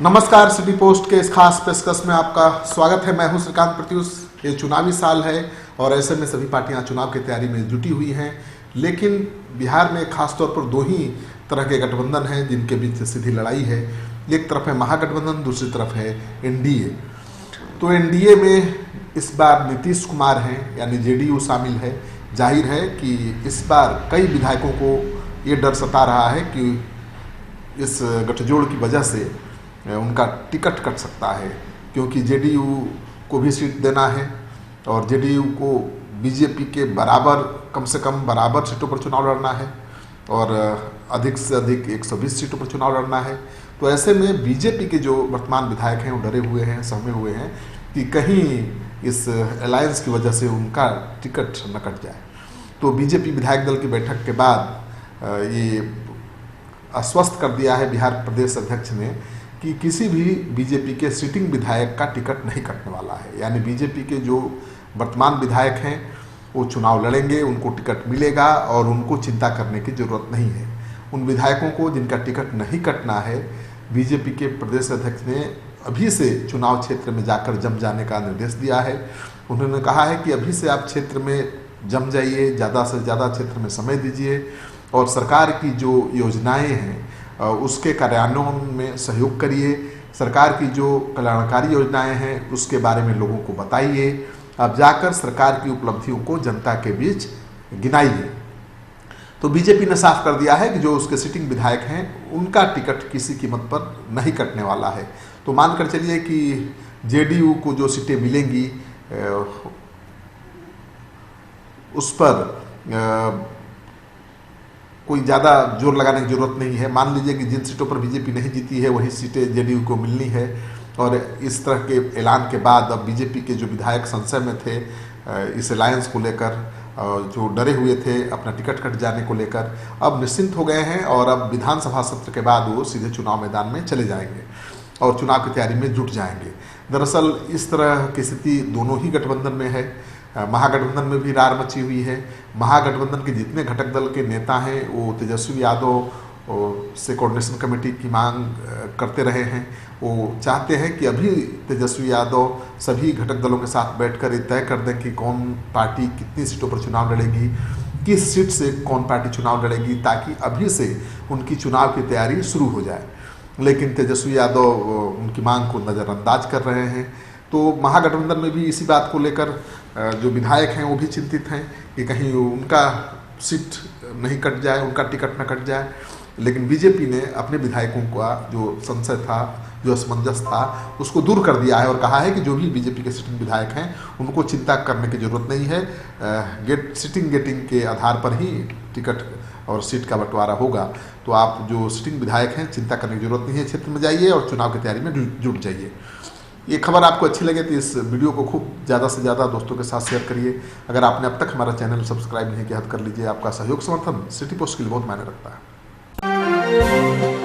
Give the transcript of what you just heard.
नमस्कार, city post के इस खास पेशकश में आपका स्वागत है। मैं हूं श्रीकांत प्रत्युष। ये चुनावी साल है और ऐसे में सभी पार्टियां चुनाव की तैयारी में जुटी हुई हैं, लेकिन बिहार में खास तौर पर दो ही तरह के गठबंधन हैं जिनके बीच सीधी लड़ाई है। एक तरफ है महागठबंधन, दूसरी तरफ है एनडीए। तो एनडीए में इस बार नीतीश कुमार हैं, यानी जेडीयू शामिल है। जाहिर है कि इस बार कई विधायकों को ये डर सता रहा है कि इस गठजोड़ की वजह से उनका टिकट कट सकता है, क्योंकि जेडीयू को भी सीट देना है और जेडीयू को बीजेपी के बराबर, कम से कम बराबर सीटों पर चुनाव लड़ना है और अधिक से अधिक 120 सीटों पर चुनाव लड़ना है। तो ऐसे में बीजेपी के जो वर्तमान विधायक हैं वो डरे हुए हैं, सहमे हुए हैं कि कहीं इस अलायंस की वजह से उनका टिकट न कट जाए। तो बीजेपी विधायक दल की बैठक के बाद ये आश्वस्त कर दिया है बिहार प्रदेश अध्यक्ष ने कि किसी भी बीजेपी के सिटिंग विधायक का टिकट नहीं कटने वाला है। यानी बीजेपी के जो वर्तमान विधायक हैं वो चुनाव लड़ेंगे, उनको टिकट मिलेगा और उनको चिंता करने की ज़रूरत नहीं है। उन विधायकों को जिनका टिकट नहीं कटना है, बीजेपी के प्रदेश अध्यक्ष ने अभी से चुनाव क्षेत्र में जाकर जम जाने का निर्देश दिया है। उन्होंने कहा है कि अभी से आप क्षेत्र में जम जाइए, ज़्यादा से ज़्यादा क्षेत्र में समय दीजिए और सरकार की जो योजनाएँ हैं उसके कार्यान्वयन में सहयोग करिए। सरकार की जो कल्याणकारी योजनाएं हैं उसके बारे में लोगों को बताइए। अब जाकर सरकार की उपलब्धियों को जनता के बीच गिनाइए। तो बीजेपी ने साफ कर दिया है कि जो उसके सिटिंग विधायक हैं उनका टिकट किसी कीमत पर नहीं कटने वाला है। तो मानकर चलिए कि जेडीयू को जो सीटें मिलेंगी उस पर कोई ज़्यादा जोर लगाने की जरूरत नहीं है। मान लीजिए कि जिन सीटों पर बीजेपी नहीं जीती है वही सीटें जेडीयू को मिलनी है। और इस तरह के ऐलान के बाद अब बीजेपी के जो विधायक संशय में थे इस अलायंस को लेकर, जो डरे हुए थे अपना टिकट कट जाने को लेकर, अब निश्चिंत हो गए हैं और अब विधानसभा सत्र के बाद वो सीधे चुनाव मैदान में चले जाएंगे और चुनाव की तैयारी में जुट जाएंगे। दरअसल इस तरह की स्थिति दोनों ही गठबंधन में है। महागठबंधन में भी रार मची हुई है। महागठबंधन के जितने घटक दल के नेता हैं वो तेजस्वी यादव से कोऑर्डिनेशन कमेटी की मांग करते रहे हैं। वो चाहते हैं कि अभी तेजस्वी यादव सभी घटक दलों के साथ बैठकर ये तय कर दें कि कौन पार्टी कितनी सीटों पर चुनाव लड़ेगी, किस सीट से कौन पार्टी चुनाव लड़ेगी, ताकि अभी से उनकी चुनाव की तैयारी शुरू हो जाए। लेकिन तेजस्वी यादव उनकी मांग को नज़रअंदाज कर रहे हैं। तो महागठबंधन में भी इसी बात को लेकर जो विधायक हैं वो भी चिंतित हैं कि कहीं उनका सीट नहीं कट जाए, उनका टिकट न कट जाए। लेकिन बीजेपी ने अपने विधायकों का जो संशय था, जो असमंजस था, उसको दूर कर दिया है और कहा है कि जो भी बीजेपी के सिटिंग विधायक हैं उनको चिंता करने की ज़रूरत नहीं है। सिटिंग गेटिंग के आधार पर ही टिकट और सीट का बंटवारा होगा। तो आप जो सिटिंग विधायक हैं चिंता करने की जरूरत नहीं है, क्षेत्र में जाइए और चुनाव की तैयारी में जुट जाइए। ये खबर आपको अच्छी लगे तो इस वीडियो को खूब ज़्यादा से ज़्यादा दोस्तों के साथ शेयर करिए। अगर आपने अब तक हमारा चैनल सब्सक्राइब नहीं किया तो कर लीजिए। आपका सहयोग समर्थन सिटी पोस्ट के लिए बहुत मायने रखता है।